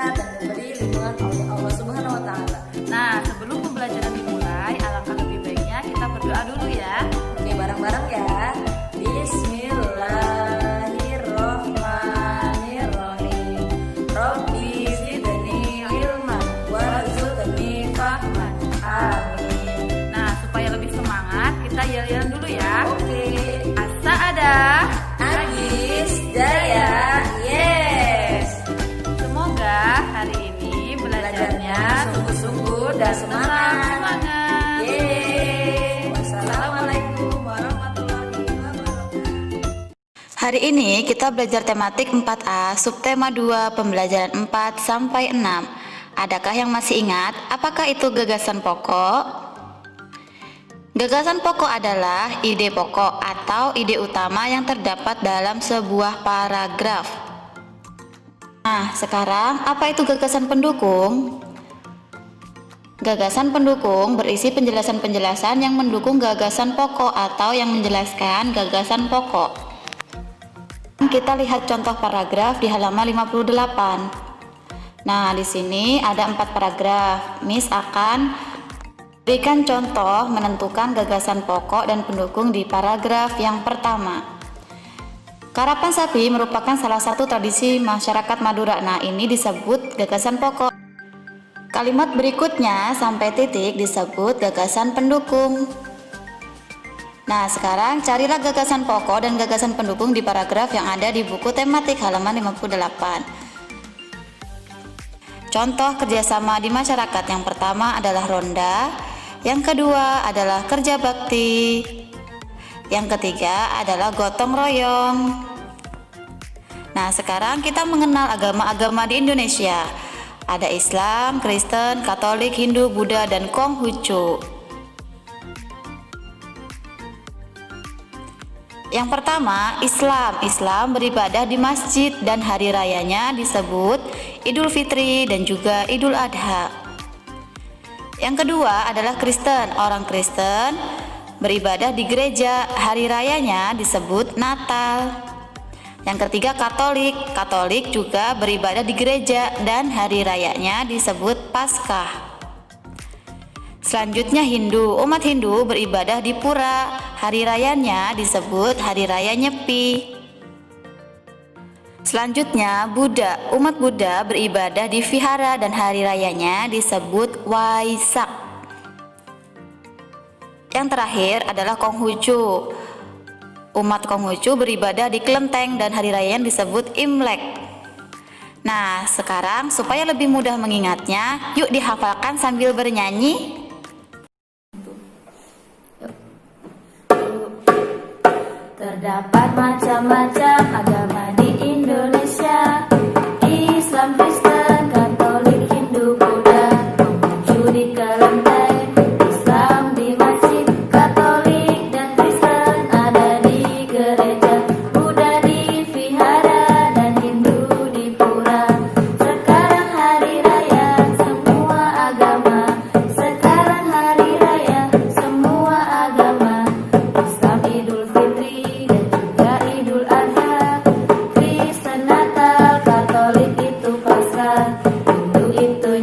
sehat dan diberi lindungan oleh Allah Subhanahu wa taala. Nah, sebelum pembelajaran dimulai, alangkah lebih baiknya kita berdoa dulu ya. Oke, bareng-bareng ya. Bismillahirrahmanirrahim. Rabbi zidni ilman warzuqni fahman. Amin. Nah, supaya lebih semangat, kita yel-yelan dulu ya. Oke. Asa ada. Agis Jaya. Yes. Semoga hari ini belajarnya sungguh-sungguh dan semangat. Yeay. Wassalamualaikum warahmatullahi wabarakatuh. Hari ini kita belajar tematik 4A, subtema 2, pembelajaran 4 sampai 6. Adakah yang masih ingat apakah itu gagasan pokok? Gagasan pokok adalah ide pokok atau ide utama yang terdapat dalam sebuah paragraf. Nah, sekarang apa itu gagasan pendukung? Gagasan pendukung berisi penjelasan-penjelasan yang mendukung gagasan pokok atau yang menjelaskan gagasan pokok. Kita lihat contoh paragraf di halaman 58. Nah, di sini ada 4 paragraf. Miss akan berikan contoh menentukan gagasan pokok dan pendukung di paragraf yang pertama. Karapan sapi merupakan salah satu tradisi masyarakat Madura. Nah, ini disebut gagasan pokok. Kalimat berikutnya sampai titik disebut gagasan pendukung. Nah, sekarang carilah gagasan pokok dan gagasan pendukung di paragraf yang ada di buku tematik halaman 58. Contoh kerjasama di masyarakat yang pertama adalah ronda, yang kedua adalah kerja bakti, yang ketiga adalah gotong royong. Nah, sekarang kita mengenal agama-agama di Indonesia. Ada Islam, Kristen, Katolik, Hindu, Buddha, dan Konghucu. Yang pertama, Islam. Islam beribadah di masjid dan hari rayanya disebut Idul Fitri dan juga Idul Adha. Yang kedua adalah Kristen. Orang Kristen beribadah di gereja, hari rayanya disebut Natal. Yang ketiga Katolik. Katolik juga beribadah di gereja dan hari rayanya disebut Paskah. Selanjutnya Hindu. Umat Hindu beribadah di pura, hari rayanya disebut Hari Raya Nyepi. Selanjutnya Buddha. Umat Buddha beribadah di vihara dan hari rayanya disebut Waisak. Yang terakhir adalah Konghucu. Umat Konghucu beribadah di kelenteng dan hari rayanya disebut Imlek. Nah, sekarang supaya lebih mudah mengingatnya, yuk dihafalkan sambil bernyanyi. Terdapat macam-macam agama di Indonesia, Islam, Kristen, Katolik, Hindu, Buddha. Konghucu di kelenteng, Islam di masjid, Katolik dan Kristen ada di gereja, Buddha di vihara dan Hindu di pura. Sekarang hari raya semua agama, sekarang hari raya semua agama. Islam Idul Fitri dan juga Idul Adha, Kristen Natal, Katolik itu Paskah, Hindu itu